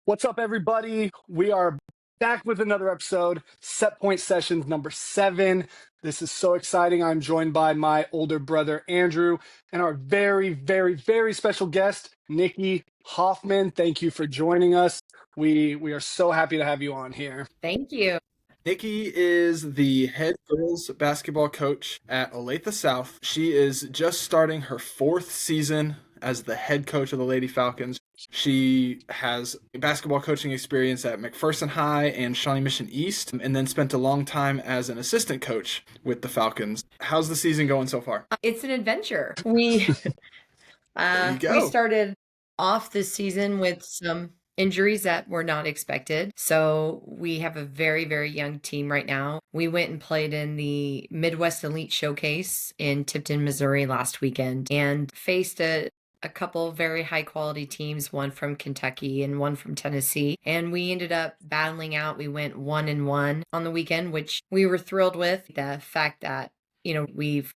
What's up, everybody? We are back with another episode, Set Point Sessions number 7. This is so exciting. I'm joined by my older brother, Andrew, and our very, very, very special guest, Nikki Hoffman. Thank you for joining us. We are so happy to have you on here. Thank you. Nikki is the head girls basketball coach at Olathe South. She is just starting her 4th season as the head coach of the Lady Falcons. She has basketball coaching experience at McPherson High and Shawnee Mission East, and then spent a long time as an assistant coach with the Falcons. How's the season going so far? It's an adventure. We started off this season with some injuries that were not expected. So we have a very, very young team right now. We went and played in the Midwest Elite Showcase in Tipton, Missouri last weekend and faced a couple very high quality teams, one from Kentucky and one from Tennessee. And we ended up battling out. We went 1-1 on the weekend, which we were thrilled with. The fact that, we've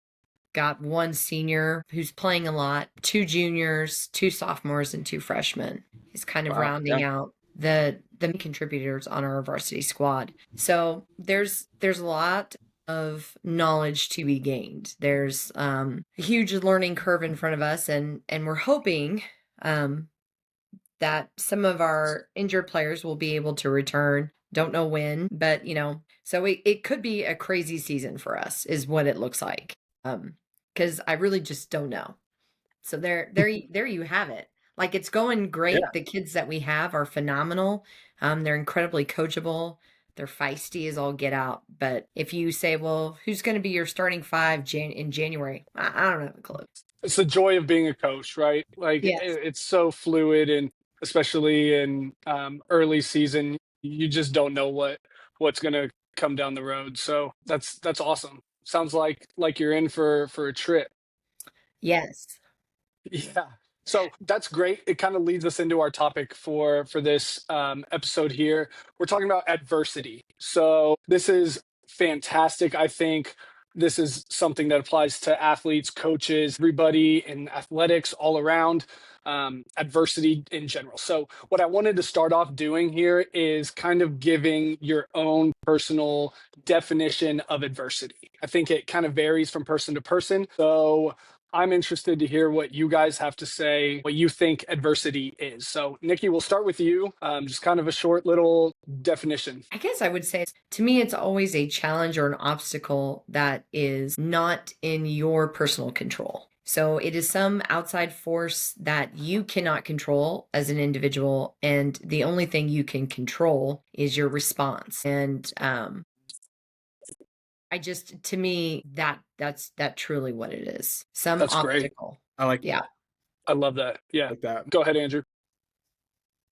got one senior who's playing a lot, 2 juniors, 2 sophomores, and 2 freshmen. He's kind of rounding out the contributors on our varsity squad. So there's a lot of knowledge to be gained. There's a huge learning curve in front of us, and we're hoping that some of our injured players will be able to return. Don't know when, but so it could be a crazy season for us, is what it looks like. Because I really just don't know. So there you have it. Like, it's going great. Yeah. The kids that we have are phenomenal. They're incredibly coachable. They're feisty as all get out. But if you say, well, who's going to be your starting 5 in January? I don't have a clue. It's the joy of being a coach, right? Like, yes. It's so fluid, and especially in early season, you just don't know what's going to come down the road. So that's awesome. Sounds like you're in for a trip. Yes. Yeah. So that's great. It kind of leads us into our topic for this episode here. We're talking about adversity. So this is fantastic. I think this is something that applies to athletes, coaches, everybody in athletics all around. Adversity in general. So what I wanted to start off doing here is kind of giving your own personal definition of adversity. I think it kind of varies from person to person. So I'm interested to hear what you guys have to say, what you think adversity is. So Nikki, we'll start with you. Just kind of a short little definition. I guess I would say, to me, it's always a challenge or an obstacle that is not in your personal control. So it is some outside force that you cannot control as an individual, and the only thing you can control is your response. And to me, that's truly what it is. That's obstacle. Great. I like yeah. I love that. Yeah. Like that. Go ahead, Andrew.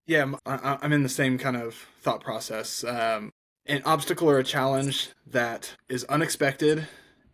Yeah, I'm in the same kind of thought process. An obstacle or a challenge that is unexpected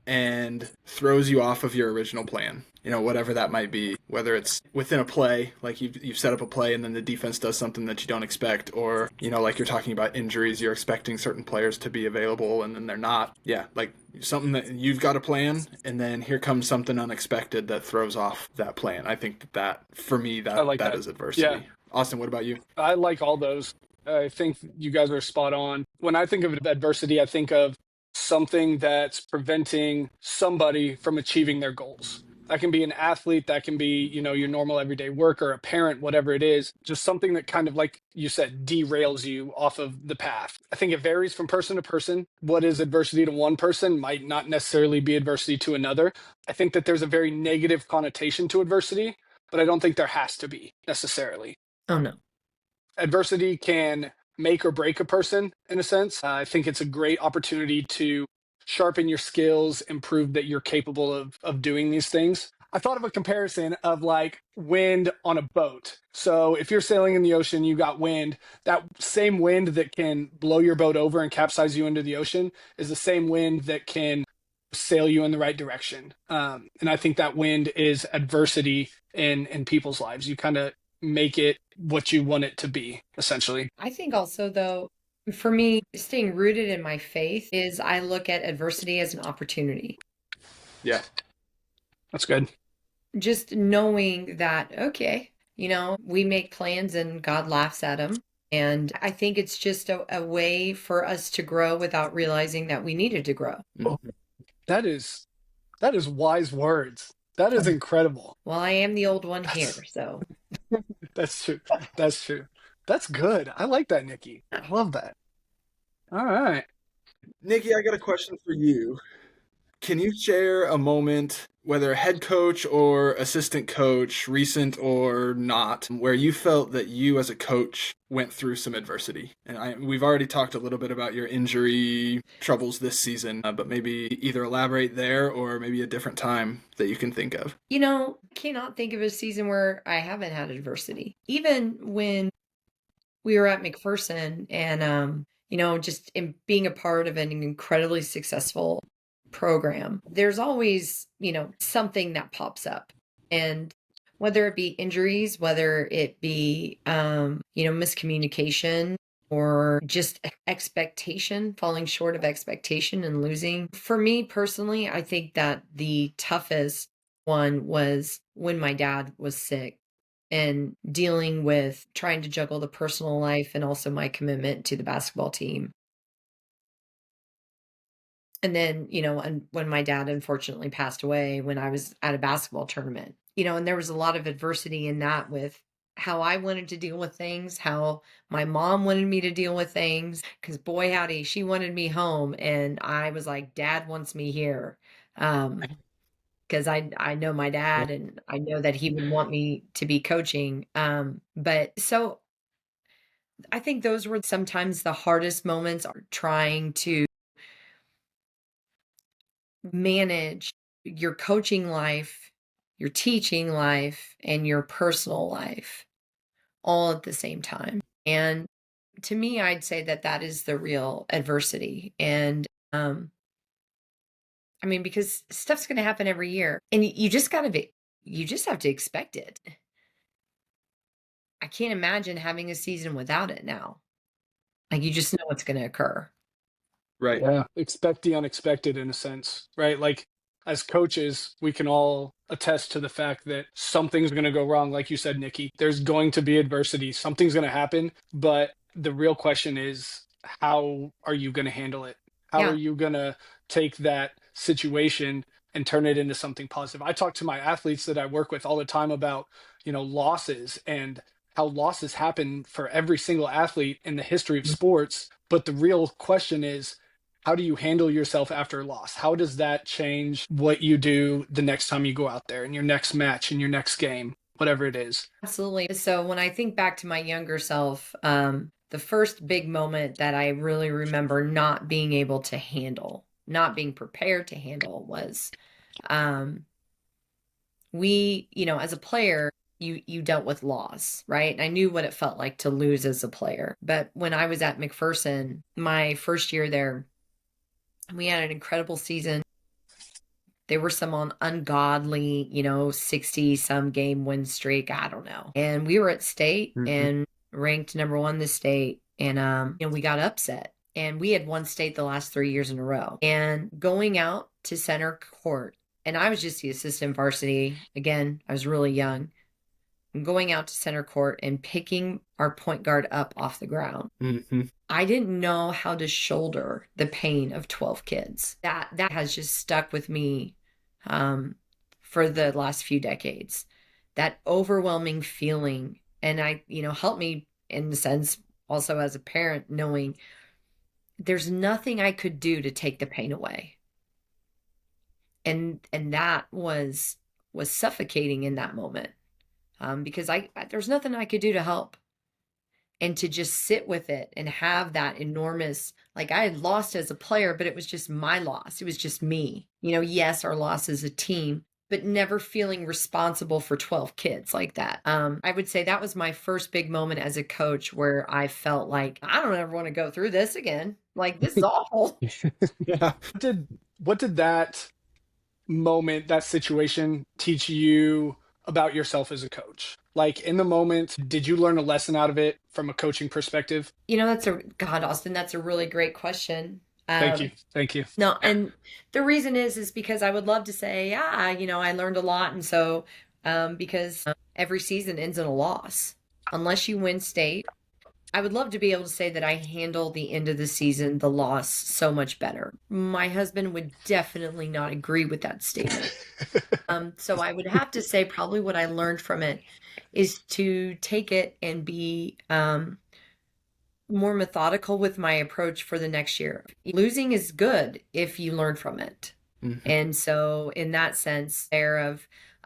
and throws you off of your original plan, whatever that might be, whether it's within a play, like you've set up a play and then the defense does something that you don't expect, or, like you're talking about injuries, you're expecting certain players to be available and then they're not. Yeah, like something that you've got a plan and then here comes something unexpected that throws off that plan. I think that, for me, that is adversity. Yeah. Austin, what about you? I like all those. I think you guys are spot on. When I think of adversity, I think of something that's preventing somebody from achieving their goals. That can be an athlete, that can be, your normal everyday worker, a parent, whatever it is, just something that kind of, like you said, derails you off of the path. I think it varies from person to person. What is adversity to one person might not necessarily be adversity to another. I think that there's a very negative connotation to adversity, but I don't think there has to be necessarily. Oh, no. Adversity can make or break a person, in a sense. I think it's a great opportunity to sharpen your skills and prove that you're capable of doing these things. I thought of a comparison of like wind on a boat. So if you're sailing in the ocean, you got wind. That same wind that can blow your boat over and capsize you into the ocean is the same wind that can sail you in the right direction. And I think that wind is adversity in people's lives. You kind of make it what you want it to be, essentially. I think also, though, for me, staying rooted in my faith is I look at adversity as an opportunity. Yeah, that's good. Just knowing that, okay, we make plans and God laughs at them. And I think it's just a way for us to grow without realizing that we needed to grow. Oh, that is wise words. That is incredible. Well, I am the old one That's here, so. that's true. That's true. That's good. I like that, Nikki. I love that. All right. Nikki, I got a question for you. Can you share a moment, whether head coach or assistant coach, recent or not, where you felt that you as a coach went through some adversity? And we've already talked a little bit about your injury troubles this season, but maybe either elaborate there or maybe a different time that you can think of. Cannot think of a season where I haven't had adversity. Even when we were at McPherson and, just in being a part of an incredibly successful program, there's always, something that pops up. And whether it be injuries, whether it be, miscommunication or just expectation, falling short of expectation and losing. For me personally, I think that the toughest one was when my dad was sick and dealing with trying to juggle the personal life and also my commitment to the basketball team. And then, and when my dad unfortunately passed away when I was at a basketball tournament, and there was a lot of adversity in that with how I wanted to deal with things, how my mom wanted me to deal with things, because boy, howdy, she wanted me home. And I was like, Dad wants me here. Because I know my dad and I know that he would want me to be coaching. But so I think those were sometimes the hardest moments are trying to manage your coaching life, your teaching life, and your personal life all at the same time. And to me, I'd say that that is the real adversity. And because stuff's going to happen every year, and you just have to expect it. I can't imagine having a season without it now. Like you just know what's going to occur. Right. Yeah. Expect the unexpected in a sense, right? Like as coaches, we can all attest to the fact that something's going to go wrong. Like you said, Nikki, there's going to be adversity. Something's going to happen. But the real question is, how are you going to handle it? How are Yeah. you going to take that situation and turn it into something positive? I talk to my athletes that I work with all the time about, losses and how losses happen for every single athlete in the history of sports. But the real question is, how do you handle yourself after a loss? How does that change what you do the next time you go out there in your next match, in your next game, whatever it is? Absolutely. So when I think back to my younger self, the first big moment that I really remember not being able to handle, not being prepared to handle was as a player, you dealt with loss, right? And I knew what it felt like to lose as a player. But when I was at McPherson, my first year there, we had an incredible season. There were some on ungodly, 60 some game win streak. I don't know. And we were at state and ranked number one in the state. And, we got upset. And we had won state the last 3 years in a row. And going out to center court, and I was just the assistant varsity. Again, I was really young. Going out to center court and picking our point guard up off the ground. I didn't know how to shoulder the pain of 12 kids. That has just stuck with me for the last few decades. That overwhelming feeling. And helped me in the sense also as a parent, knowing there's nothing I could do to take the pain away. And that was suffocating in that moment. Because there's nothing I could do to help. And to just sit with it and have that enormous, like I had lost as a player, but it was just my loss. It was just me. Yes, our loss as a team, but never feeling responsible for 12 kids like that. I would say that was my first big moment as a coach where I felt like, I don't ever want to go through this again. Like, this is awful. Yeah. What did that moment, that situation teach you about yourself as a coach? Like in the moment, did you learn a lesson out of it from a coaching perspective? Austin, that's a really great question. Thank you. Thank you. No, and the reason is because I would love to say, yeah, I learned a lot. And so, because every season ends in a loss, unless you win state, I would love to be able to say that I handle the end of the season, the loss, so much better. My husband would definitely not agree with that statement. So I would have to say probably what I learned from it is to take it and be more methodical with my approach for the next year. Losing is good if you learn from it. Mm-hmm. And so in that sense there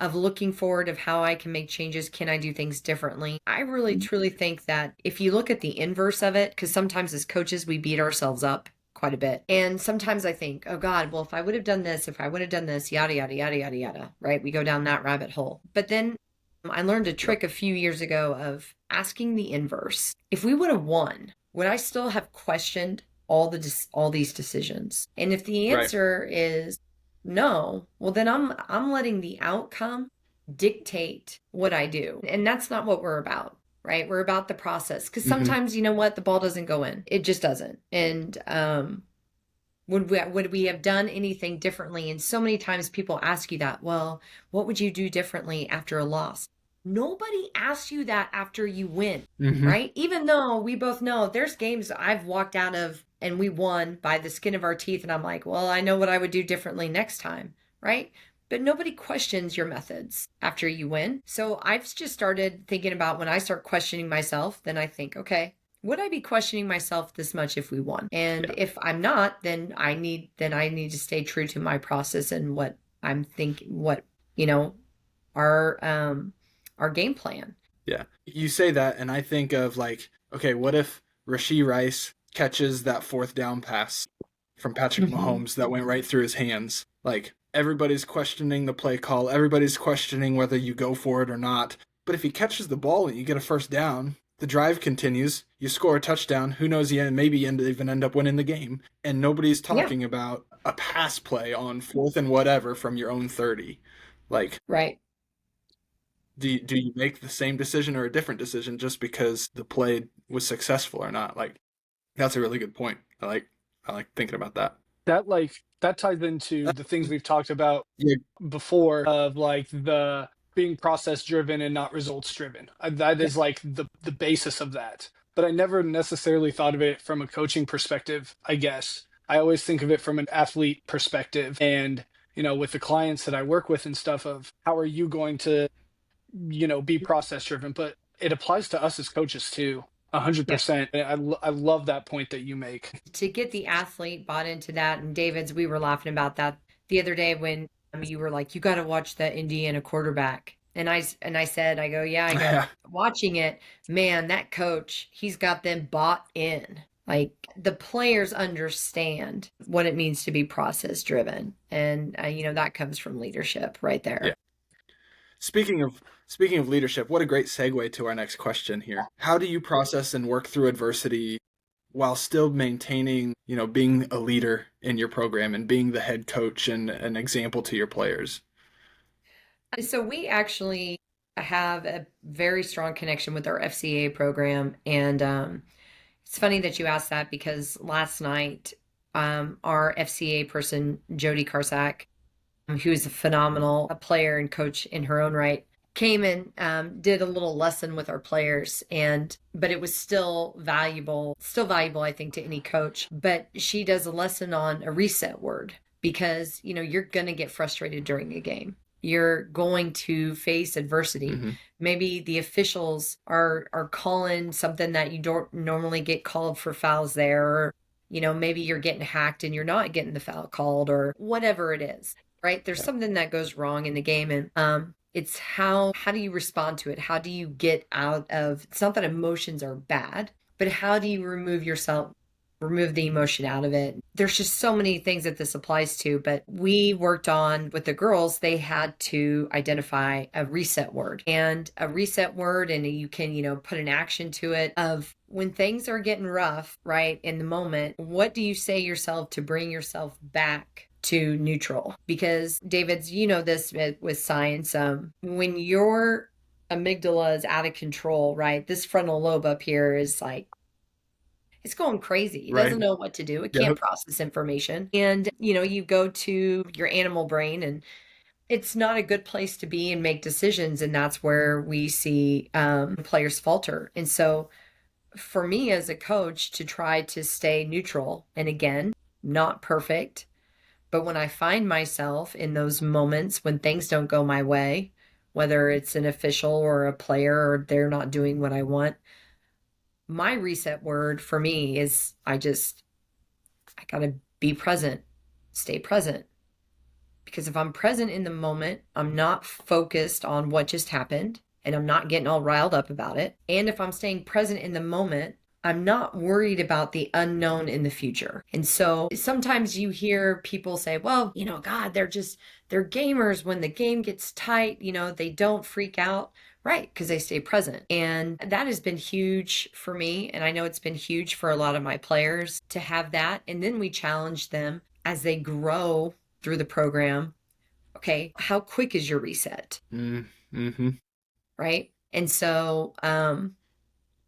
of looking forward of how I can make changes, can I do things differently? I really truly think that if you look at the inverse of it, because sometimes as coaches we beat ourselves up quite a bit. And sometimes I think, oh God, well, if I would have done this, if I would have done this, yada, yada, yada, yada, yada, right? We go down that rabbit hole. But then I learned a trick a few years ago of asking the inverse. If we would have won, would I still have questioned all these decisions? And if the answer is no, well then I'm letting the outcome dictate what I do. And that's not what we're about, right? We're about the process. Because sometimes, you know what, the ball doesn't go in. It just doesn't. And would we have done anything differently? And so many times people ask you that, well, what would you do differently after a loss? Nobody asks you that after you win, right? Even though we both know there's games I've walked out of and we won by the skin of our teeth. And I'm like, well, I know what I would do differently next time, right? But nobody questions your methods after you win. So I've just started thinking about when I start questioning myself, then I think, okay, would I be questioning myself this much if we won? And if I'm not, then I need to stay true to my process and what I'm thinking, what, you know, our game plan. Yeah. You say that and I think of like, okay, what if Rashee Rice catches that 4th down pass from Patrick Mahomes that went right through his hands? Like, everybody's questioning the play call. Everybody's questioning whether you go for it or not. But if he catches the ball and you get a 1st down, the drive continues. You score a touchdown. Who knows? You maybe even end up winning the game. And nobody's talking about a pass play on 4th and whatever from your own 30. Like, right. Do you make the same decision or a different decision just because the play was successful or not? Like, that's a really good point. I like thinking about that. That ties into the things we've talked about before of like the being process driven and not results driven. That is like the basis of that. But I never necessarily thought of it from a coaching perspective, I guess. I always think of it from an athlete perspective. And, you know, with the clients that I work with and stuff of how are you going to, you know, be process driven, but it applies to us as coaches too. 100%. I love that point that you make. To get the athlete bought into that, and David's, we were laughing about that the other day when you were like, you got to watch that Indiana quarterback. And I said, I go, watching it, man, that coach, he's got them bought in. Like, the players understand what it means to be process driven. And, you know, that comes from leadership right there. Yeah. Speaking of leadership, what a great segue to our next question here. How do you process and work through adversity while still maintaining, you know, being a leader in your program and being the head coach and an example to your players? So we actually have a very strong connection with our FCA program. And it's funny that you asked that because last night, our FCA person, Jody Karsak, who is a phenomenal player and coach in her own right, came and did a little lesson with our players, but it was still valuable, I think, to any coach. But she does a lesson on a reset word because, you know, you're going to get frustrated during a game. You're going to face adversity. Maybe the officials are calling something that you don't normally get called for fouls there, or, you know, maybe you're getting hacked and you're not getting the foul called, or whatever it is, right? There's something that goes wrong in the game, and it's how do you respond to it? How do you get out of, it's not that emotions are bad, but how do you remove the emotion out of it? There's just so many things that this applies to, but we worked on with the girls, they had to identify a reset word, and you can, you know, put an action to it of when things are getting rough, right? In the moment, what do you say yourself to bring yourself back to neutral? Because David's, you know, this with science, when your amygdala is out of control, right? This frontal lobe up here is like, it's going crazy. It doesn't know what to do. It can't process information. And, you know, you go to your animal brain, and it's not a good place to be and make decisions. And that's where we see players falter. And so for me as a coach to try to stay neutral, and again, not perfect, but when I find myself in those moments when things don't go my way, whether it's an official or a player or they're not doing what I want, my reset word for me is I got to be present, stay present. Because if I'm present in the moment, I'm not focused on what just happened and I'm not getting all riled up about it. And if I'm staying present in the moment, I'm not worried about the unknown in the future. And so sometimes you hear people say, well, God, they're gamers. When the game gets tight, they don't freak out. Right, because they stay present. And that has been huge for me. And I know it's been huge for a lot of my players to have that. And then we challenge them as they grow through the program. Okay, how quick is your reset? Mm-hmm. Right? And so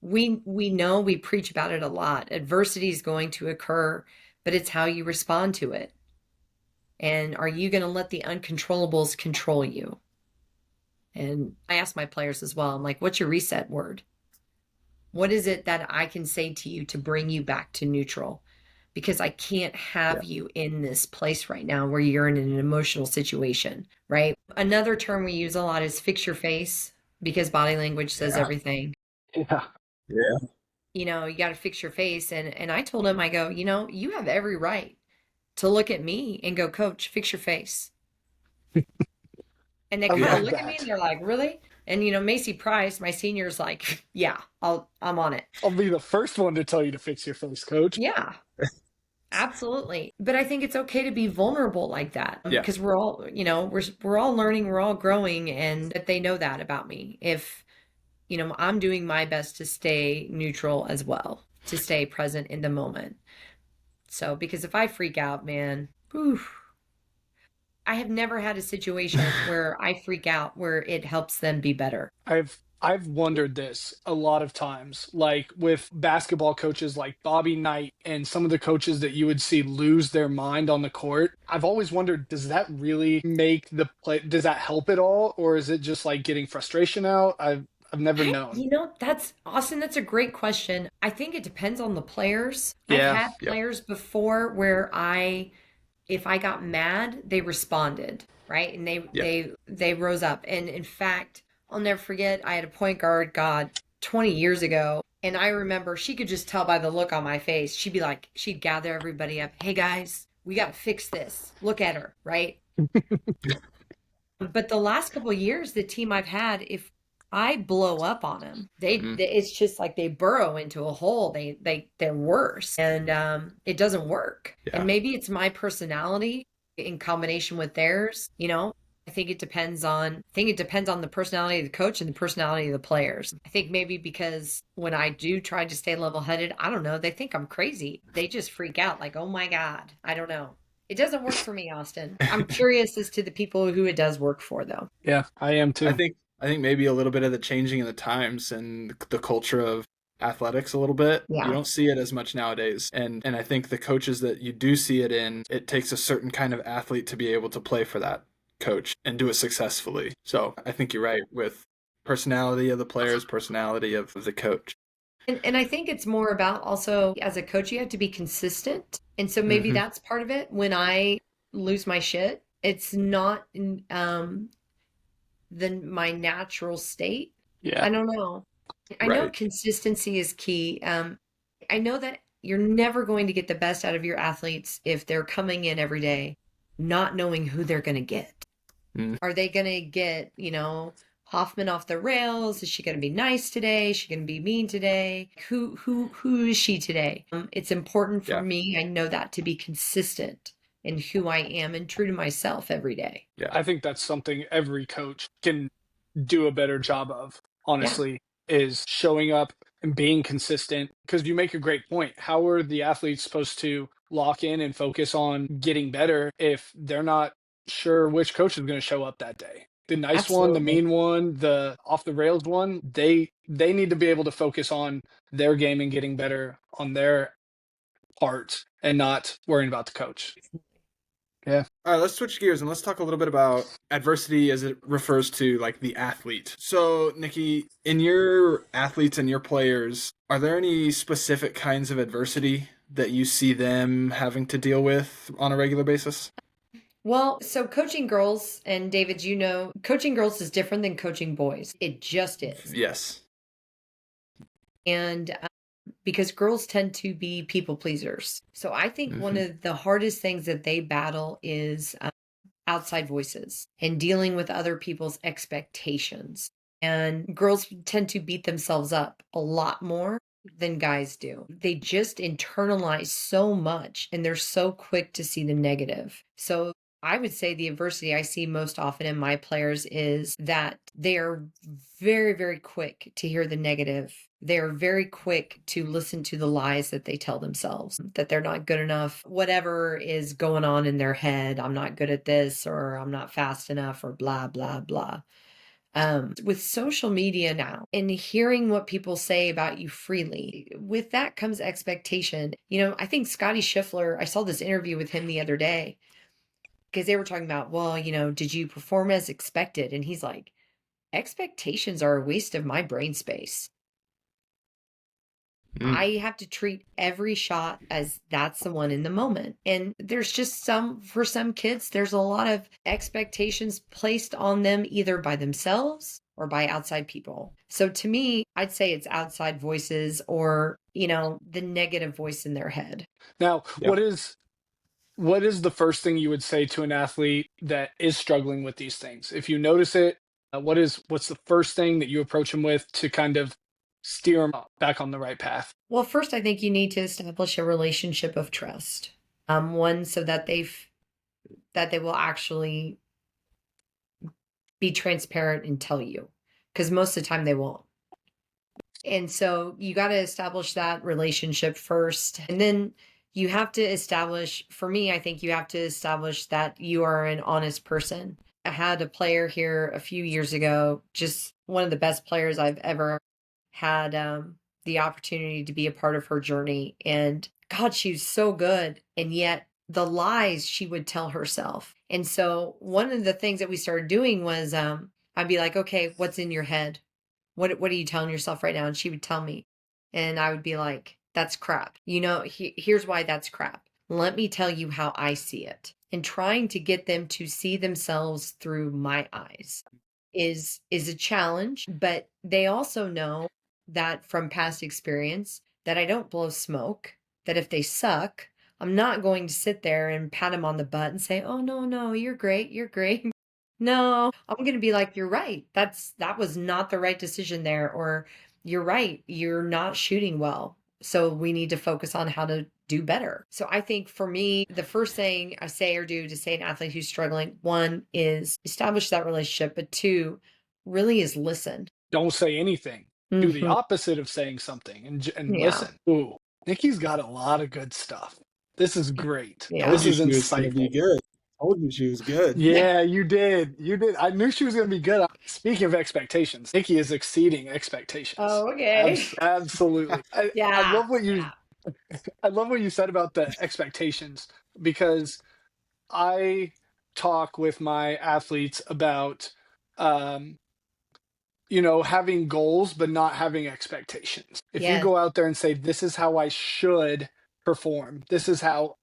we know, we preach about it a lot. Adversity is going to occur, but it's how you respond to it. And are you going to let the uncontrollables control you? And I ask my players as well, I'm like, what's your reset word? What is it that I can say to you to bring you back to neutral? Because I can't have you in this place right now where you're in an emotional situation, right? Another term we use a lot is fix your face, because body language says everything. Yeah. Yeah. You got to fix your face. And I told him, I go, you have every right to look at me and go, Coach, fix your face. And they I kind of love look at me that. and they're like, really? And Macy Price, my senior, is like, yeah, I'm on it. I'll be the first one to tell you to fix your face, coach. Yeah, absolutely. But I think it's okay to be vulnerable like that, Yeah. because we're all, we're all learning, we're all growing, and that they know that about me. If, I'm doing my best to stay neutral as well, to stay present in the moment. So, because if I freak out, man, whew, I have never had a situation where I freak out where it helps them be better. I've wondered this a lot of times, like with basketball coaches like Bobby Knight and some of the coaches that you would see lose their mind on the court. I've always wondered, does that really make the play? Does that help at all, or is it just like getting frustration out? I've never known. That's Austin, that's a great question. I think it depends on the players. I've Yeah. had Yep. players before where if I got mad, they responded, right? And Yeah. they rose up. And in fact, I'll never forget, I had a point guard, God, 20 years ago, and I remember she could just tell by the look on my face. She'd be like, she'd gather everybody up. Hey guys, we got to fix this. Look at her, right? But the last couple of years, the team I've had, if I blow up on them, it's just like they burrow into a hole. They're worse, and it doesn't work. Yeah. And maybe it's my personality in combination with theirs. I think it depends on the personality of the coach and the personality of the players. I think maybe because when I do try to stay level-headed, I don't know, they think I'm crazy. They just freak out like, oh my God, I don't know. It doesn't work for me, Austin. I'm curious as to the people who it does work for, though. Yeah, I am too. I think maybe a little bit of the changing of the times and the culture of athletics a little bit. Yeah. You don't see it as much nowadays. And I think the coaches that you do see it in, it takes a certain kind of athlete to be able to play for that coach and do it successfully. So I think you're right with personality of the players, personality of the coach. And I think it's more about also as a coach, you have to be consistent. And so maybe that's part of it. When I lose my shit, it's not my natural state. Yeah. I don't know. I know Right. consistency is key. I know that you're never going to get the best out of your athletes if they're coming in every day not knowing who they're going to get. Are they going to get, Hoffman off the rails? Is she going to be nice today? Is she going to be mean today? Who is she today? It's important for me. I know that, to be consistent in who I am and true to myself every day. Yeah. I think that's something every coach can do a better job of, honestly, is showing up and being consistent. Because you make a great point. How are the athletes supposed to lock in and focus on getting better if they're not sure which coach is going to show up that day? The nice one, the Absolutely. mean one, the off the rails one, they need to be able to focus on their game and getting better on their part and not worrying about the coach. Yeah. All right, let's switch gears and let's talk a little bit about adversity as it refers to like the athlete. So, Nikki, in your athletes and your players, are there any specific kinds of adversity that you see them having to deal with on a regular basis? Well, so coaching girls, and David, you know, coaching girls is different than coaching boys. It just is. Yes. And because girls tend to be people pleasers. So I think one of the hardest things that they battle is outside voices and dealing with other people's expectations. And girls tend to beat themselves up a lot more than guys do. They just internalize so much and they're so quick to see the negative. So I would say the adversity I see most often in my players is that they are very, very quick to hear the negative. They're very quick to listen to the lies that they tell themselves, that they're not good enough, whatever is going on in their head. I'm not good at this, or I'm not fast enough, or blah, blah, blah. With social media now and hearing what people say about you freely, with that comes expectation. You know, I think Scotty Scheffler, I saw this interview with him the other day because they were talking about, well, you know, did you perform as expected? And he's like, expectations are a waste of my brain space. I have to treat every shot as that's the one in the moment. And there's just for some kids, there's a lot of expectations placed on them either by themselves or by outside people. So to me, I'd say it's outside voices or, you know, the negative voice in their head. Now, Yeah. what is the first thing you would say to an athlete that is struggling with these things? If you notice it, what's the first thing that you approach them with to kind of steer them back on the right path? Well, first, I think you need to establish a relationship of trust. One, so that they will actually be transparent and tell you, because most of the time they won't. And so you got to establish that relationship first. And then you have to establish, for me, I think you have to establish that you are an honest person. I had a player here a few years ago, just one of the best players I've ever had the opportunity to be a part of her journey. And God, she was so good. And yet the lies she would tell herself. And so one of the things that we started doing was I'd be like, okay, what's in your head? What are you telling yourself right now? And she would tell me. And I would be like, that's crap. You know, here's why that's crap. Let me tell you how I see it. And trying to get them to see themselves through my eyes is a challenge, but they also know that from past experience that I don't blow smoke, that if they suck, I'm not going to sit there and pat them on the butt and say, "Oh no, you're great. You're great." No, I'm going to be like, "You're right. That was not the right decision there," or "You're right. You're not shooting well. So we need to focus on how to do better." So I think for me, the first thing I say or do to say an athlete who's struggling, one is establish that relationship, but two really is listen. Don't say anything. Do the Mhm. opposite of saying something and Yeah. listen. Ooh, Nikki's got a lot of good stuff. This is great. Yeah. Told This you is she was going to be insightful. good. Told you she was good. Yeah, you did. You did. I knew she was going to be good. Speaking of expectations, Nikki is exceeding expectations. Oh, okay. Absolutely. I Yeah. love what you I love what you said about the expectations because I talk with my athletes about um, having goals but not having expectations. If you Yes. go out there and say, this is how I should perform, this is how,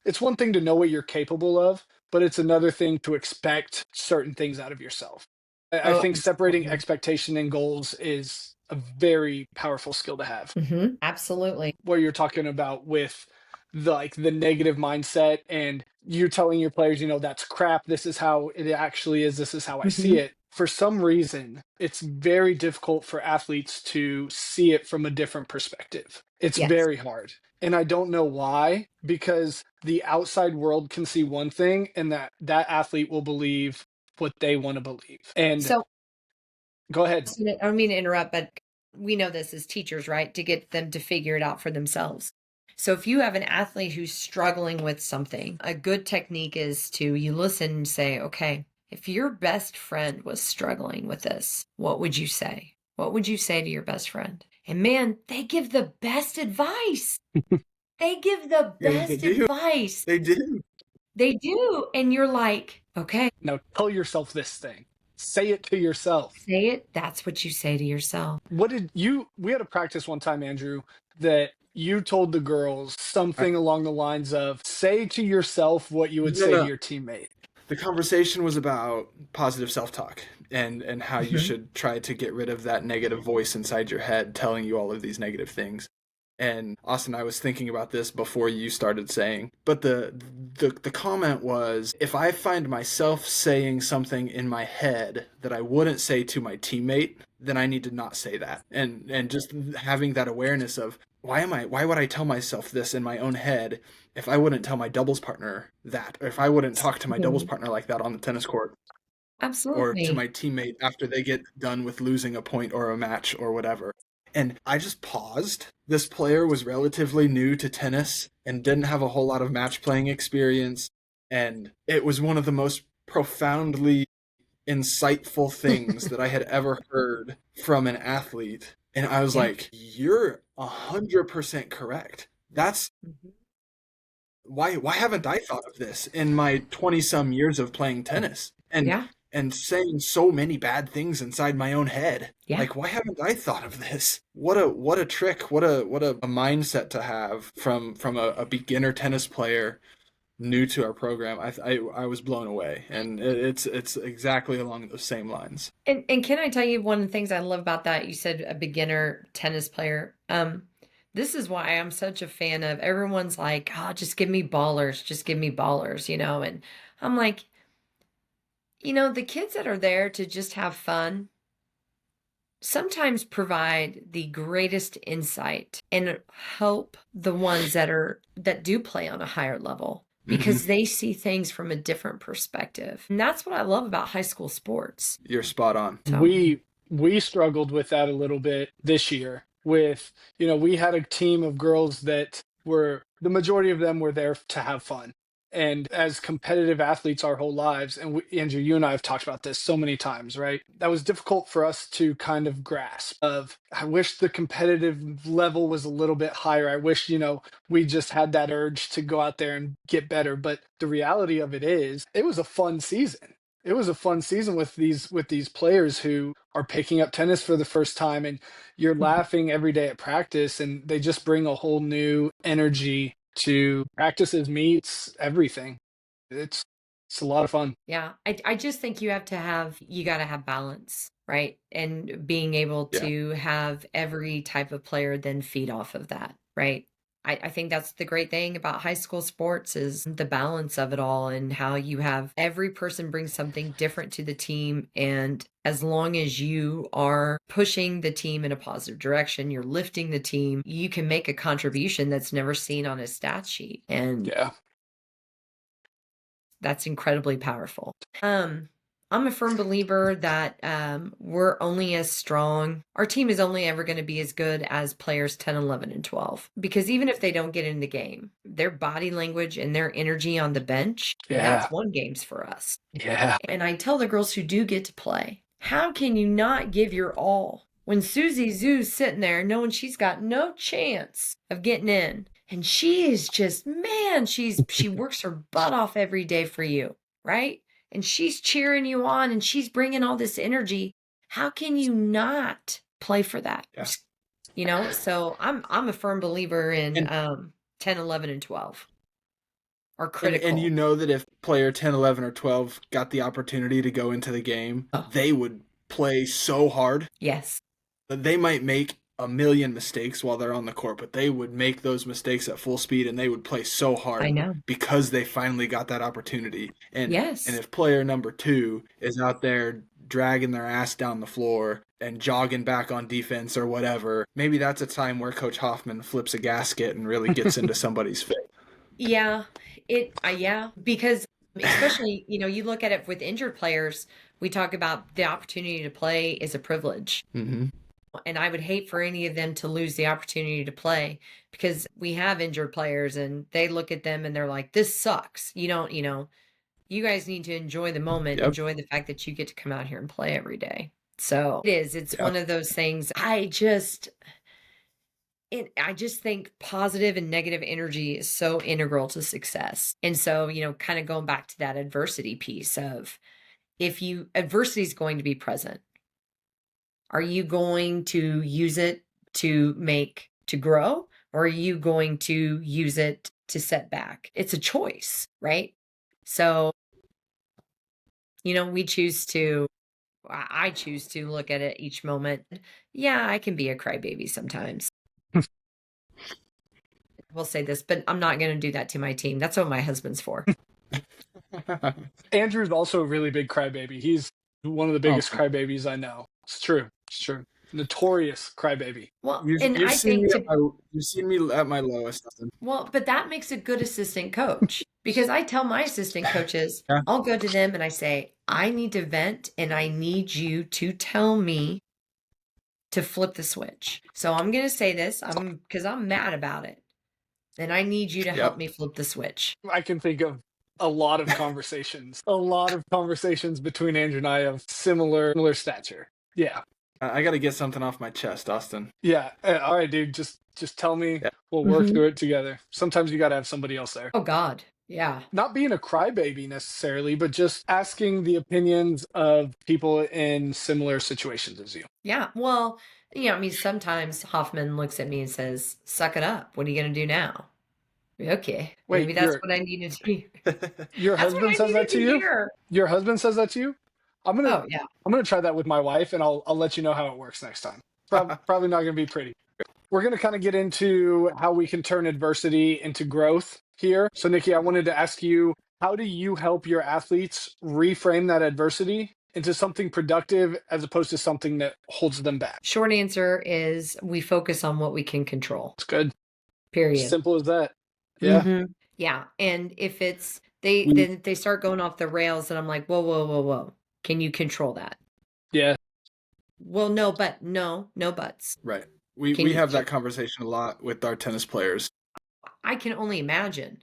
it's one thing to know what you're capable of, but it's another thing to expect certain things out of yourself. I Oh, think separating absolutely. expectation and goals is a very powerful skill to have. Absolutely. What you're talking about with the negative mindset and you telling your players, that's crap, this is how it actually is, this is how I see Mhm. it. For some reason, it's very difficult for athletes to see it from a different perspective. It's Yes. very hard. And I don't know why, because the outside world can see one thing and that athlete will believe what they want to believe. And So go ahead. I don't mean to interrupt, but we know this as teachers, right? To get them to figure it out for themselves. So if you have an athlete who's struggling with something, a good technique is to you listen and say, okay, if your best friend was struggling with this, what would you say? What would you say to your best friend? And man, they give the best advice. They give the They best do. advice. They do. They do. And you're like, okay, Now tell yourself this thing. Say it to yourself. say it. That's what you say to yourself. We had a practice one time, Andrew, that you told the girls I, something along the lines of say to yourself what you would no, say to no. your teammate. The conversation was about positive self-talk and how you Mhm. should try to get rid of that negative voice inside your head telling you all of these negative things. And Austin, I was thinking about this before you started saying, but the comment was, if I find myself saying something in my head that I wouldn't say to my teammate, then I need to not say that. And just having that awareness of why would I tell myself this in my own head if I wouldn't tell my doubles partner that, or if I wouldn't talk to my doubles Mhm. partner like that on the tennis court, or to Absolutely. my teammate after they get done with losing a point or a match or whatever. And I just paused. This player was relatively new to tennis and didn't have a whole lot of match playing experience. And it was one of the most profoundly insightful things that I had ever heard from an athlete. And I was Yeah. like, you're 100% correct. That's Mhm. why haven't I thought of this in my 20 some years of playing tennis Yeah. and saying so many bad things inside my own head? Yeah. Like, why haven't I thought of this? What a trick, what a mindset to have from a beginner tennis player new to our program. I was blown away, and it's exactly along those same lines. And can I tell you one of the things I love about that? You said a beginner tennis player. This is why I'm such a fan of everyone's like, oh, just give me ballers, just give me ballers, and I'm like, the kids that are there to just have fun sometimes provide the greatest insight and help the ones that do play on a higher level Hmm. because they see things from a different perspective. And that's what I love about high school sports. You're spot on. So, We struggled with that a little bit this year with, we had a team of girls that were, the majority of them were there to have fun. And as competitive athletes our whole lives, and Andrew, you and I have talked about this so many times, right? That was difficult for us to kind of grasp of, I wish the competitive level was a little bit higher. I wish, we just had that urge to go out there and get better. But the reality of it is, it was a fun season. It was a fun season with these players who are picking up tennis for the first time, and you're laughing every day at practice, and they just bring a whole new energy to practices, meets, everything. It's a lot of fun. yeah, I just think you got to have balance, right? And being able Yeah. to have every type of player then feed off of that, right? I think that's the great thing about high school sports is the balance of it all and how you have every person bring something different to the team. And as long as you are pushing the team in a positive direction, you're lifting the team, you can make a contribution that's never seen on a stat sheet. And Yeah. that's incredibly powerful. I'm a firm believer that we're only as strong. Our team is only ever going to be as good as players 10, 11, and 12. Because even if they don't get in the game, their body language and their energy on the bench, Yeah. that's won games for us. Yeah. And I tell the girls who do get to play, how can you not give your all when Susie Zoo's sitting there knowing she's got no chance of getting in? And she is just, man, she works her butt off every day for you, right? And she's cheering you on and she's bringing all this energy. How can you not play for that? Yeah. So I'm a firm believer in And 10, 11, and 12 are and you critical. know that if player 10, 11, or 12 got the opportunity to go into the game, Oh, they would play so hard yes, that they might make a million mistakes while they're on the court, but they would make those mistakes at full speed and they would play so I hard know. because they finally got that opportunity. And Yes. if player number 2 is out there dragging their ass down the floor and jogging back on defense or whatever, maybe that's a time where Coach Hoffman flips a gasket and really gets into somebody's face. Yeah, yeah, because especially, you look at it with injured players, we talk about the opportunity to play is a privilege. Mm-hmm. And I would hate for any of them to lose the opportunity to play because we have injured players and they look at them and they're like, this sucks. You don't, you guys need to enjoy the moment, Yep. enjoy the fact that you get to come out here and play every day. So it's Yeah. one of those things. I just think positive and negative energy is so integral to success. And so, kind of going back to that adversity piece of, if adversity is going to be present, are you going to use it to grow, or are you going to use it to set back? It's a choice, right? So, I choose to look at it each moment. Yeah, I can be a crybaby sometimes. We'll say this, but I'm not going to do that to my team. That's what my husband's for. Andrew's also a really big crybaby. He's one of the biggest crybabies I know. It's true. It's true. Notorious crybaby. Well, and I think you've seen me at my lowest. Dustin. Well, but that makes a good assistant coach, because I tell my assistant coaches, Yeah. I'll go to them and I say, I need to vent and I need you to tell me to flip the switch. So I'm going to say this because I'm mad about it. Then I need you to help me flip the switch. I can think of a lot of conversations between Andrew and I of similar stature. Yeah. I got to get something off my chest, Austin. Yeah. All right, dude. Just tell me. Yeah. We'll work through it together. Sometimes you got to have somebody else there. Oh, God. Yeah. Not being a crybaby necessarily, but just asking the opinions of people in similar situations as you. Yeah. Well, sometimes Hoffman looks at me and says, suck it up. What are you going to do now? Okay. Wait, maybe that's what I needed to hear. Your husband says that to you? Your husband says that to you? I'm gonna try that with my wife, and I'll let you know how it works next time. Probably not gonna be pretty. We're gonna kind of get into how we can turn adversity into growth here. So Nikki, I wanted to ask you, how do you help your athletes reframe that adversity into something productive as opposed to something that holds them back? Short answer is we focus on what we can control. It's good. Period. Simple as that. Yeah. Mm-hmm. Yeah. And if it's then they start going off the rails, and I'm like, whoa. Can you control that? Yeah. Well, no buts. Right. We have that conversation a lot with our tennis players. I can only imagine.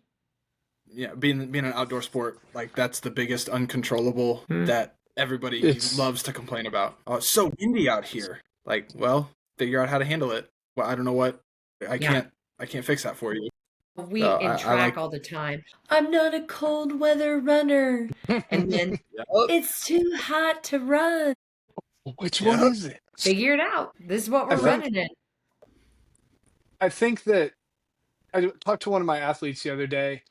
Yeah, being an outdoor sport, like that's the biggest uncontrollable that everybody loves to complain about. Oh, it's so windy out here. Like, well, figure out how to handle it. Well, I don't know what I can't fix that for you. We in track all the time. I'm not a cold weather runner. And then it's too hot to run. Which one is it? Figure it out. This is what we're running in. I think that I talked to one of my athletes the other day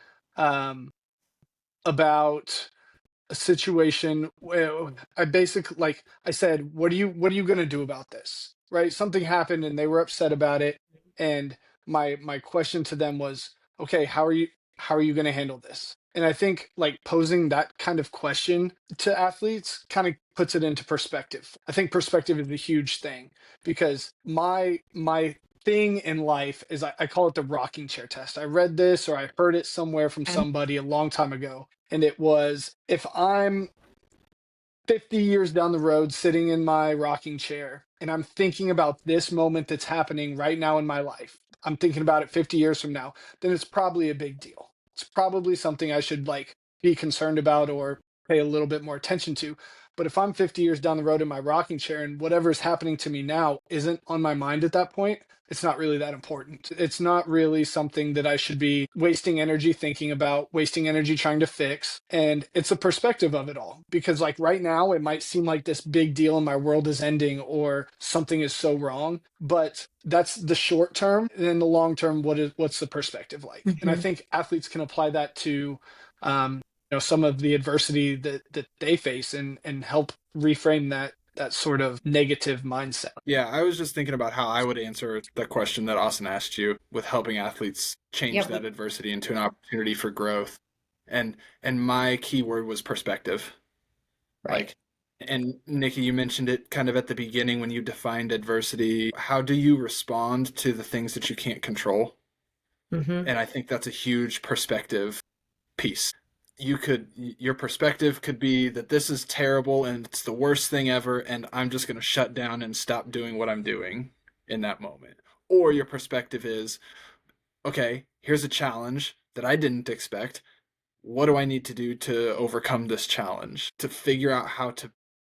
about a situation where I said, what are you going to do about this? Right? Something happened and they were upset about it. And my question to them was, okay, how are you going to handle this? And I think like posing that kind of question to athletes kind of puts it into perspective. I think perspective is a huge thing, because my thing in life is I call it the rocking chair test. I read this or I heard it somewhere from somebody a long time ago. And it was, if I'm 50 years down the road sitting in my rocking chair and I'm thinking about this moment that's happening right now in my life, I'm thinking about it 50 years from now, then it's probably a big deal. It's probably something I should be concerned about or pay a little bit more attention to. But if I'm 50 years down the road in my rocking chair and whatever's happening to me now isn't on my mind at that point, it's not really that important. It's not really something that I should be wasting energy thinking about, wasting energy trying to fix. And it's a perspective of it all, because right now it might seem like this big deal and my world is ending or something is so wrong, but that's the short term. And in the long term, what's the perspective like? And I think athletes can apply that to some of the adversity that they face and help reframe that sort of negative mindset. Yeah, I was just thinking about how I would answer the question that Austin asked you with helping athletes change that adversity into an opportunity for growth. And my key word was perspective. Right. And Nikki, you mentioned it kind of at the beginning when you defined adversity. How do you respond to the things that you can't control? And I think that's a huge perspective piece. Your perspective could be that this is terrible and it's the worst thing ever, and I'm just going to shut down and stop doing what I'm doing in that moment. Or your perspective is, okay, here's a challenge that I didn't expect. What do I need to do to overcome this challenge? To figure out how to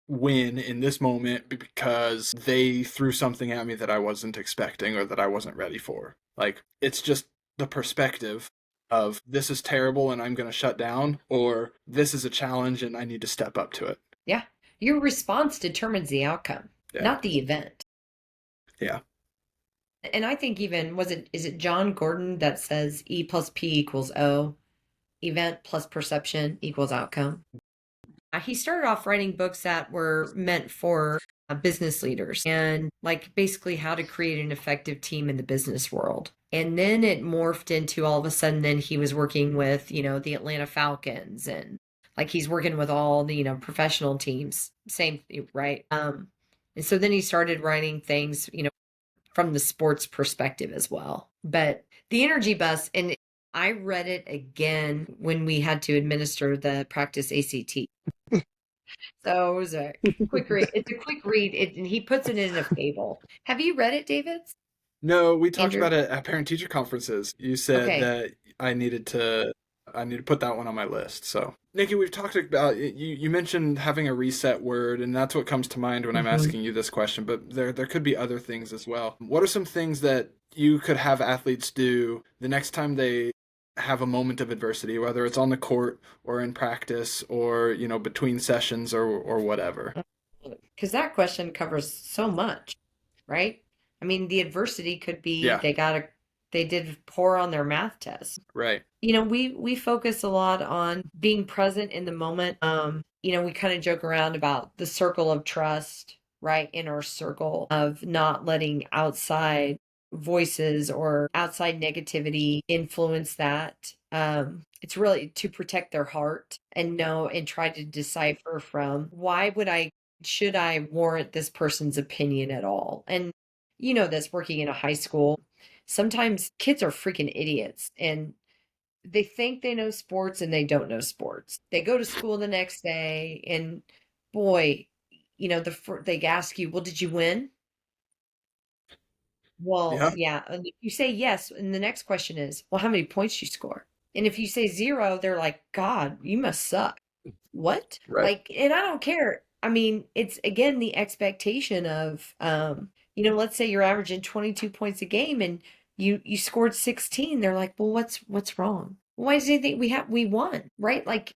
win in this moment because they threw something at me that I wasn't expecting or that I wasn't ready for. Like, it's just the perspective of this is terrible and I'm going to shut down, or this is a challenge and I need to step up to it. Yeah. Your response determines the outcome, not the event. Yeah. And I think even, is it John Gordon that says E plus P equals O? Event plus perception equals outcome. He started off writing books that were meant for business leaders and like basically how to create an effective team in the business world. And then it morphed into all of a sudden, then he was working with, the Atlanta Falcons, and like he's working with all the, professional teams. Same, right? And so then he started writing things, from the sports perspective as well. But the energy bus, and I read it again when we had to administer the practice ACT. So it was a quick read. It's a quick read, and he puts it in a fable. Have you read it, David? No, we talked Andrew? about it at parent-teacher conferences. You said Okay. that I need to put that one on my list. So, Nikki, we've talked about you mentioned having a reset word, and that's what comes to mind when I'm asking you this question, but there could be other things as well. What are some things that you could have athletes do the next time they have a moment of adversity, whether it's on the court or in practice or, between sessions or whatever? Because that question covers so much, right? I mean, the adversity could be Yeah. they did poor on their math test. Right. We focus a lot on being present in the moment. We kind of joke around about the circle of trust, right? In our circle of not letting outside voices or outside negativity influence that. It's really to protect their heart and know and try to decipher from should I warrant this person's opinion at all? And this working in a high school, sometimes kids are freaking idiots and they think they know sports and they don't know sports. They go to school the next day and boy, they ask you, well, did you win? Well, yeah. And if you say yes, and the next question is, well, how many points you score? And if you say 0, they're like, God, you must suck. What? Right. Like, and I don't care. I mean, it's again the expectation of, let's say you're averaging 22 points a game and you scored 16. They're like, well, what's wrong? Why do they think we won? Right? Like,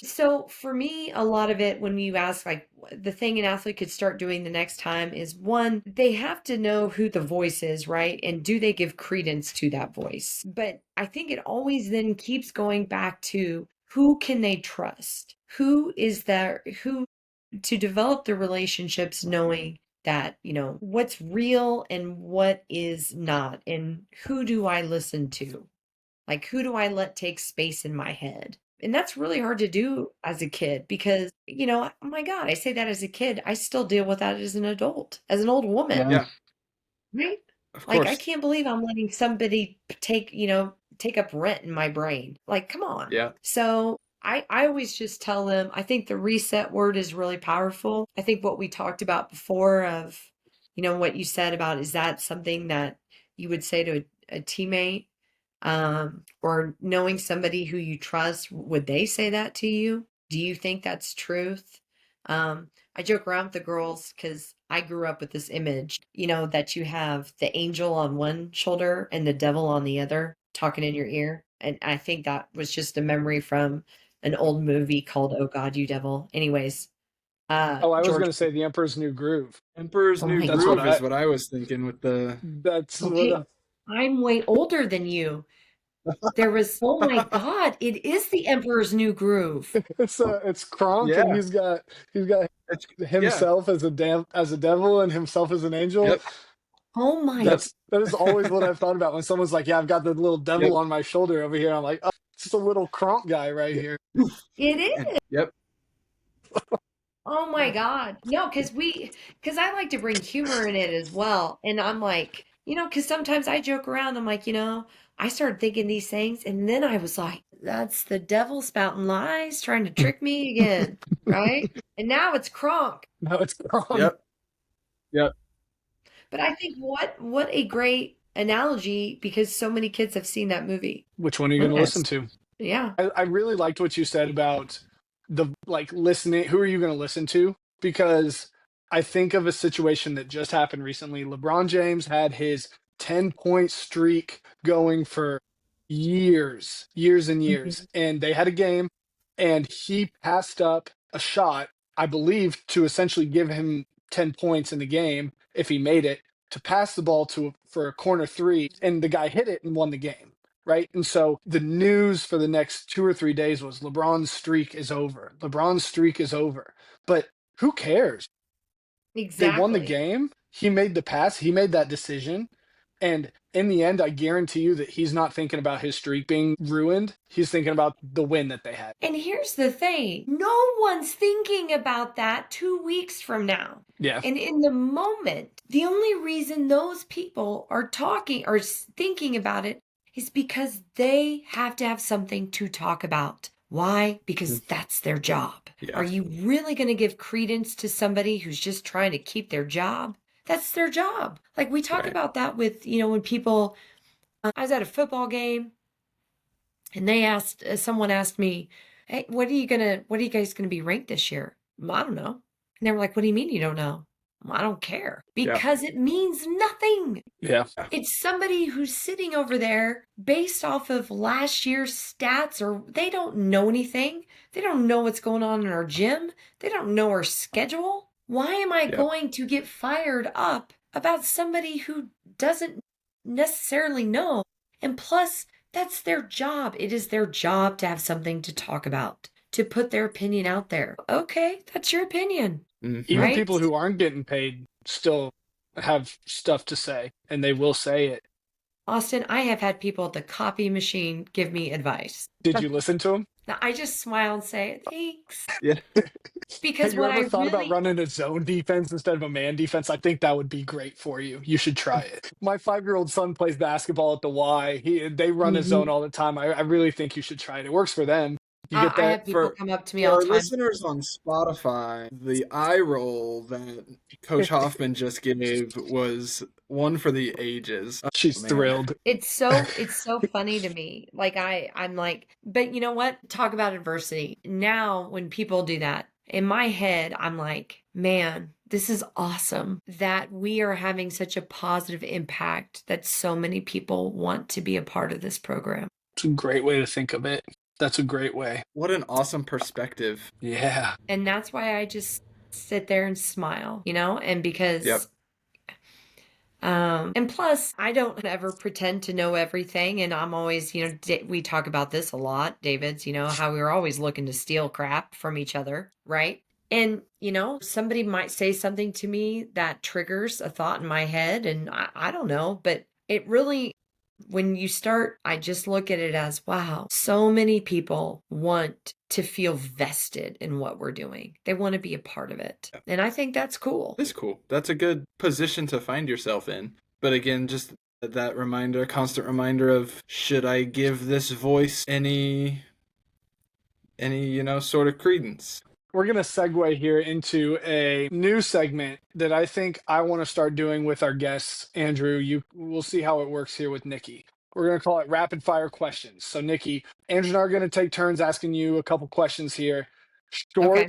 so for me, a lot of it, when you ask, like, the thing an athlete could start doing the next time is, one, they have to know who the voice is, right? And do they give credence to that voice? But I think it always then keeps going back to who can they trust? Who is there? Who to develop the relationships knowing that, what's real and what is not, and who do I listen to? Like, who do I let take space in my head? And that's really hard to do as a kid because, oh my God, I say that as a kid. I still deal with that as an adult, as an old woman. Yeah. Right? Of Like, course. I can't believe I'm letting somebody take up rent in my brain. Like, come on. Yeah. So I always just tell them, I think the reset word is really powerful. I think what we talked about before of, what you said about, is that something that you would say to a teammate? Or knowing somebody who you trust, would they say that to you? Do you think that's truth? I joke around with the girls because I grew up with this image, that you have the angel on one shoulder and the devil on the other talking in your ear. And I think that was just a memory from an old movie called Oh God, You Devil. Anyways, I was George. going to say The Emperor's New Groove. Emperor's Oh New my That's Groove God. is what I was thinking with the. That's Okay, what. I'm way older than you. There was, oh my God, it is the Emperor's New Groove. It's Kronk, and Yeah. he's got It's, yeah. himself as a devil and himself as an angel. Yep. Oh my, Yep. That is always what I've thought about when someone's like, "Yeah, I've got the little devil Yep. on my shoulder over here." I'm like, "Oh, it's just a little Kronk guy right here." it And, is. yep. Oh my God. No, because I like to bring humor in it as well. And I'm like, because sometimes I joke around. I'm like, I started thinking these things. And then I was like, that's the devil spouting lies, trying to trick me again. Right. And now it's Kronk. Now it's Kronk. Yep. Yep. But I think what a great analogy, because so many kids have seen that movie. Which one are you going to listen to? Yeah. I really liked what you said about the listening. Who are you going to listen to? because I think of a situation that just happened recently. LeBron James had his 10-point streak going for years and Mhm. years. And they had a game, and he passed up a shot, I believe, to essentially give him 10 points in the game if he made it, to pass the ball for a corner three, and the guy hit it and won the game. Right. And so the news for the next 2 or 3 days was LeBron's streak is over. LeBron's streak is over. But who cares? They won the Exactly. game. He made the pass. He made that decision. And in the end, I guarantee you that he's not thinking about his streak being ruined. He's thinking about the win that they had. And here's the thing, no one's thinking about that 2 weeks from now. Yeah. And in the moment, the only reason those people are talking or thinking about it is because they have to have something to talk about. Why? Because that's their job. Yeah. Are you really going to give credence to somebody who's just trying to keep their job? That's their job. Like we talk Right. about that with, when people, I was at a football game and someone asked me, hey, what are you guys going to be ranked this year? I don't know. And they were like, what do you mean you don't know? I don't care, because it means nothing. Yeah. It's somebody who's sitting over there based off of last year's stats, or they don't know anything. They don't know what's going on in our gym. They don't know our schedule. Why am I going to get fired up about somebody who doesn't necessarily know? And plus, that's their job. It is their job to have something to talk about, to put their opinion out there. Okay, that's your opinion. Even Right? people who aren't getting paid still have stuff to say, and they will say it. Austin, I have had people at the copy machine give me advice. Did you listen to them? Now, I just smile and say, thanks. Yeah. Because Have you what I ever thought about really, running a zone defense instead of a man defense? I think that would be great for you. You should try it. My 5-year-old son plays basketball at the Y. They run a zone all the time. I really think you should try it. It works for them. You get I that. have people come up to me For all our the time. listeners on Spotify, the eye roll that Coach Hoffman just gave was one for the ages. Oh, She's man. thrilled. It's so funny to me. Like I'm like, but you know what? Talk about adversity. Now, when people do that, in my head, I'm like, man, this is awesome that we are having such a positive impact that so many people want to be a part of this program. It's a great way to think of it. That's a great way. What an awesome perspective. Yeah. And that's why I just sit there and smile, and because and plus, I don't ever pretend to know everything. And I'm always, we talk about this a lot, David's, how we're always looking to steal crap from each other, right? And, somebody might say something to me that triggers a thought in my head. And I don't know, but it really, when you start, I just look at it as, wow, so many people want to feel vested in what we're doing. They want to be a part of it. And I think that's cool. It's cool. That's a good position to find yourself in. But again, just that reminder, constant reminder of, should I give this voice any sort of credence? We're going to segue here into a new segment that I think I want to start doing with our guests. Andrew, we'll see how it works here with Nikki. We're going to call it rapid fire questions. So Nikki, Andrew and I are going to take turns asking you a couple questions here. Short, Okay.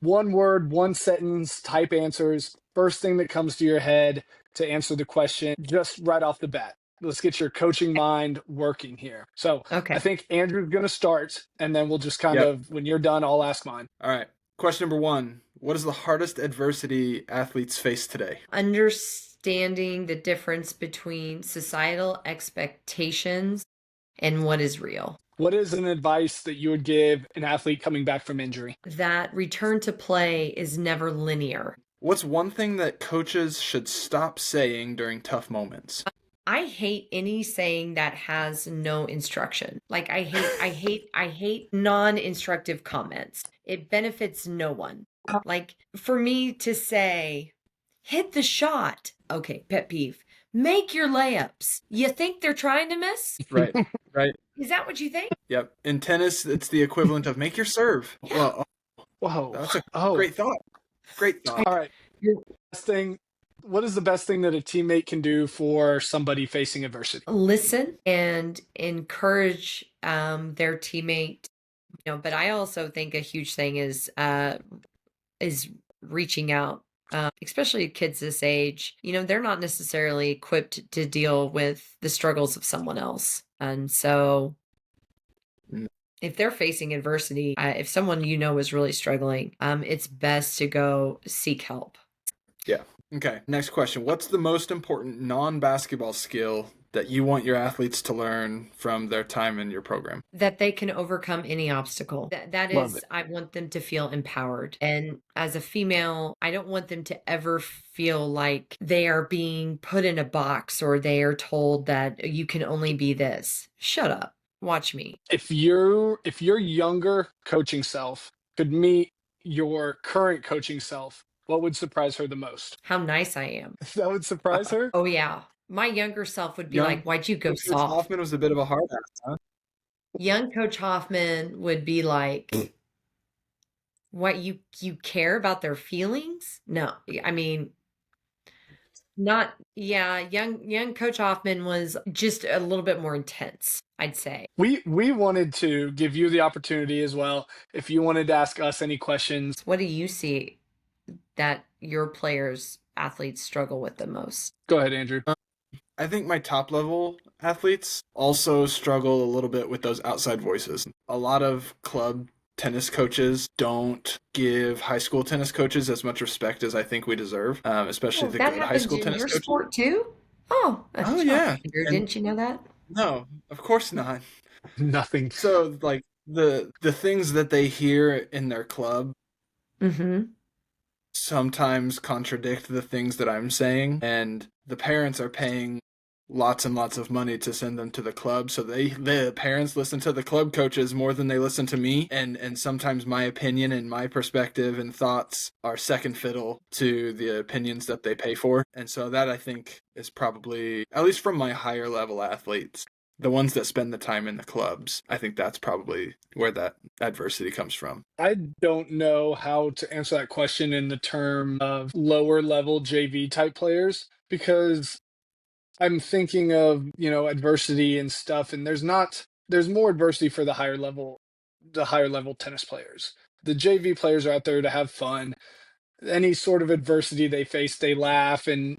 one word, one sentence type answers. First thing that comes to your head to answer the question, just right off the bat. Let's get your coaching mind working here. So Okay. I think Andrew's going to start, and then we'll just kind of, when you're done, I'll ask mine. All right. Question number 1. What is the hardest adversity athletes face today? Understanding the difference between societal expectations and what is real. What is an advice that you would give an athlete coming back from injury? That return to play is never linear. What's one thing that coaches should stop saying during tough moments? I hate any saying that has no instruction. Like I hate non-instructive comments. It benefits no one. Like for me to say, hit the shot. Okay, pet peeve. Make your layups. You think they're trying to miss? Right. Is that what you think? Yep. In tennis, it's the equivalent of make your serve. Well, Whoa. that's a great thought. Great thought. All right. What is the best thing that a teammate can do for somebody facing adversity? Listen and encourage their teammate. But I also think a huge thing is reaching out, especially kids this age. They're not necessarily equipped to deal with the struggles of someone else. And so if they're facing adversity, if someone is really struggling, it's best to go seek help. Yeah. Okay. Next question. What's the most important non-basketball skill that you want your athletes to learn from their time in your program? That they can overcome any obstacle. That Love is, it. I want them to feel empowered. And as a female, I don't want them to ever feel like they are being put in a box or they are told that you can only be this. Shut up. Watch me. If your younger coaching self could meet your current coaching self, what would surprise her the most? How nice I am. That would surprise her? Oh, yeah. My younger self would be Young like, why'd you go Coach soft? Hoffman was a bit of a hard ass, huh? Young Coach Hoffman would be like, what, you care about their feelings? No. I mean, young Coach Hoffman was just a little bit more intense, I'd say. We wanted to give you the opportunity as well. If you wanted to ask us any questions. What do you see that your players, athletes struggle with the most? Go ahead, Andrew. I think my top level athletes also struggle a little bit with those outside voices. A lot of club tennis coaches don't give high school tennis coaches as much respect as I think we deserve, especially the good high school tennis coaches. That happens in your sport too? Oh, Yeah. Didn't you know that? No, of course not. Nothing. So like the things that they hear in their club sometimes contradict the things that I'm saying, and the parents are paying lots and lots of money to send them to the club, so the parents listen to the club coaches more than they listen to me, and sometimes my opinion and my perspective and thoughts are second fiddle to the opinions that they pay for. And so that, I think, is probably, at least from my higher level athletes, the ones that spend the time in the clubs, I think that's probably where that adversity comes from. I don't know how to answer that question in the term of lower level JV type players, because I'm thinking of, adversity and stuff, and there's more adversity for the higher level tennis players. The JV players are out there to have fun. Any sort of adversity they face, they laugh and,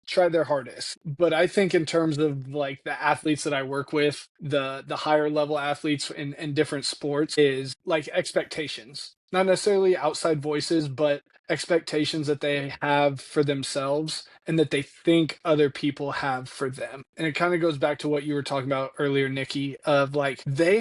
try their hardest. But I think in terms of like the athletes that I work with, the higher level athletes in different sports, is like expectations. Not necessarily outside voices, but expectations that they have for themselves and that they think other people have for them. And it kind of goes back to what you were talking about earlier, Nikki, of like they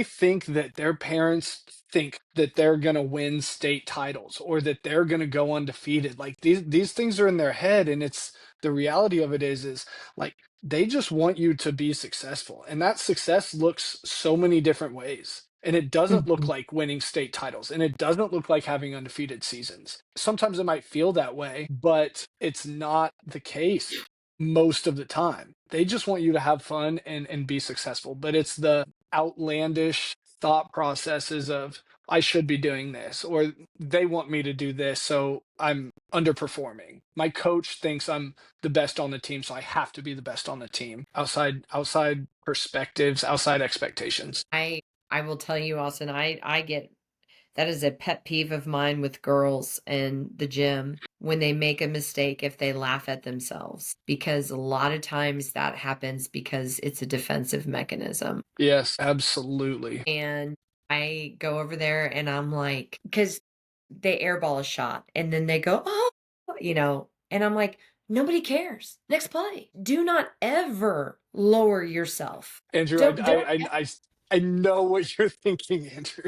think that their parents think that they're going to win state titles or that they're going to go undefeated. Like these things are in their head, and it's the reality of it is like they just want you to be successful. And that success looks so many different ways. And it doesn't look like winning state titles, and it doesn't look like having undefeated seasons. Sometimes it might feel that way, but it's not the case most of the time. They just want you to have fun and be successful. But it's the outlandish thought processes of, I should be doing this, or they want me to do this, so I'm underperforming. My coach thinks I'm the best on the team, so I have to be the best on the team. Outside perspectives, outside expectations. I will tell you, Austin, I get, that is a pet peeve of mine with girls in the gym when they make a mistake, if they laugh at themselves, because a lot of times that happens because it's a defensive mechanism. Yes, absolutely. And I go over there and I'm like, because they airball a shot and then they go, oh, and I'm like, nobody cares. Next play. Do not ever lower yourself. Andrew, I know what you're thinking, Andrew.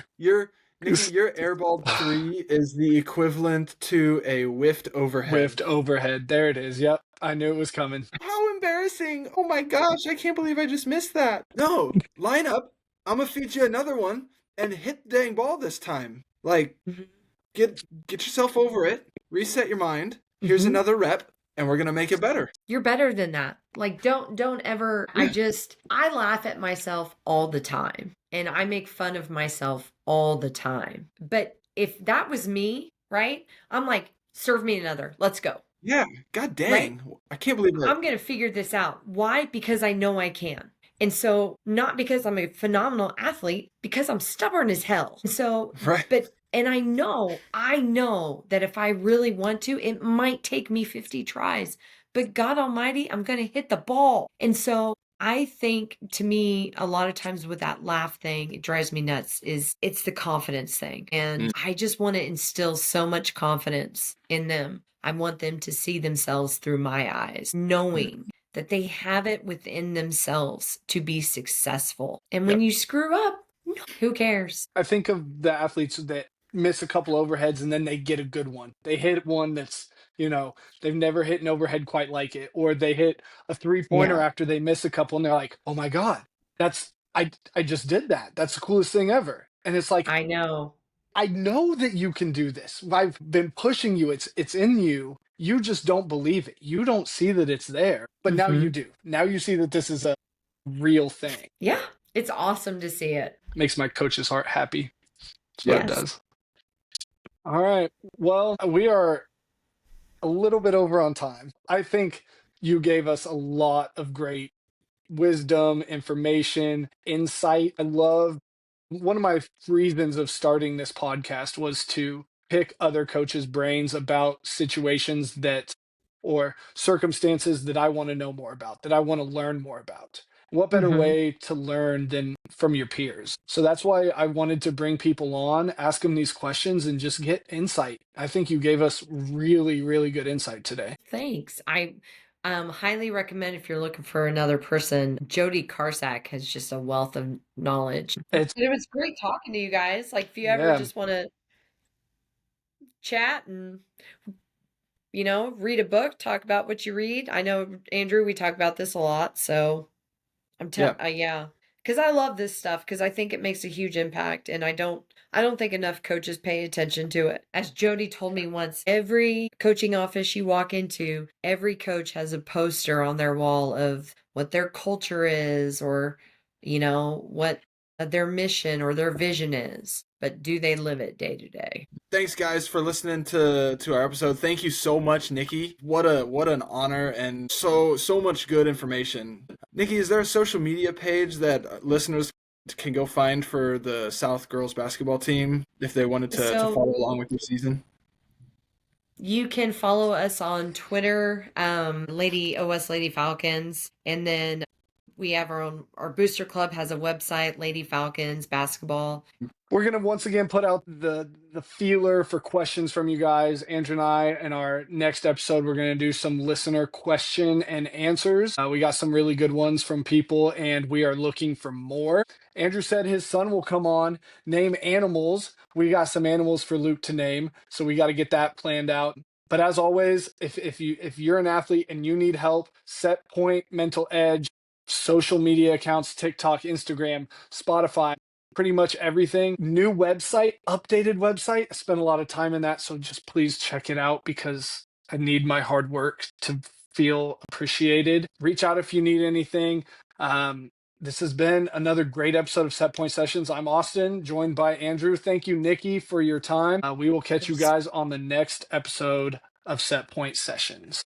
Nikki, your airball 3 is the equivalent to a whiffed overhead. Whiffed overhead. There it is. Yep. I knew it was coming. How embarrassing. Oh my gosh, I can't believe I just missed that. No, line up. I'm going to feed you another one and hit the dang ball this time. Like, get yourself over it. Reset your mind. Here's another rep, and we're going to make it better. You're better than that. Like, don't ever, I laugh at myself all the time, and I make fun of myself all the time. But if that was me, right? I'm like, serve me another. Let's go. Yeah. God dang. Right? I can't believe that. I'm going to figure this out. Why? Because I know I can. And so, not because I'm a phenomenal athlete, because I'm stubborn as hell. So, right. But And I know that if I really want to, it might take me 50 tries, but God Almighty, I'm going to hit the ball. And so I think, to me, a lot of times with that laugh thing, it drives me nuts, it's the confidence thing. And I just want to instill so much confidence in them. I want them to see themselves through my eyes, knowing that they have it within themselves to be successful. And when you screw up, who cares? I think of the athletes that miss a couple overheads and then they get a good one. They hit one that's, they've never hit an overhead quite like it, or they hit a three-pointer Yeah. after they miss a couple and they're like, "Oh my God, I just did that. That's the coolest thing ever." And it's like, I know. I know that you can do this. I've been pushing you. It's in you. You just don't believe it. You don't see that it's there. But now you do. Now you see that this is a real thing. Yeah. It's awesome to see it. Makes my coach's heart happy. That's what it Yes. does. All right. Well, we are a little bit over on time. I think you gave us a lot of great wisdom, information, insight. I love one of my reasons of starting this podcast was to pick other coaches' brains about situations that or circumstances that I want to know more about, that I want to learn more about. What better way to learn than from your peers? So that's why I wanted to bring people on, ask them these questions, and just get insight. I think you gave us really, really good insight today. Thanks. I highly recommend, if you're looking for another person, Jody Karsak has just a wealth of knowledge. It's It was great talking to you guys. Like, if you ever yeah. just want to chat and, read a book, talk about what you read. I know, Andrew, we talk about this a lot. So yeah, because I love this stuff, because I think it makes a huge impact, and I don't think enough coaches pay attention to it. As Jody told me once, every coaching office you walk into, every coach has a poster on their wall of what their culture is, or what their mission or their vision is, but do they live it day to day? Thanks, guys, for listening to our episode. Thank you so much, Nikki. What an honor, and so much good information. Nikki, is there a social media page that listeners can go find for the South girls basketball team if they wanted to follow along with your season? You can follow us on Twitter, Lady Falcons, and then we have our booster club has a website, Lady Falcons Basketball. We're going to once again put out the feeler for questions from you guys. Andrew and I, in our next episode, we're going to do some listener question and answers. We got some really good ones from people, and we are looking for more. Andrew said his son will come on, name animals. We got some animals for Luke to name, so we got to get that planned out. But as always, if you're an athlete and you need help, Set Point, Mental Edge, social media accounts, TikTok, Instagram, Spotify, pretty much everything. New website, updated website. I spent a lot of time in that, so just please check it out because I need my hard work to feel appreciated. Reach out if you need anything. This has been another great episode of Set Point Sessions. I'm Austin, joined by Andrew. Thank you, Nikki, for your time. We will catch you guys on the next episode of Set Point Sessions.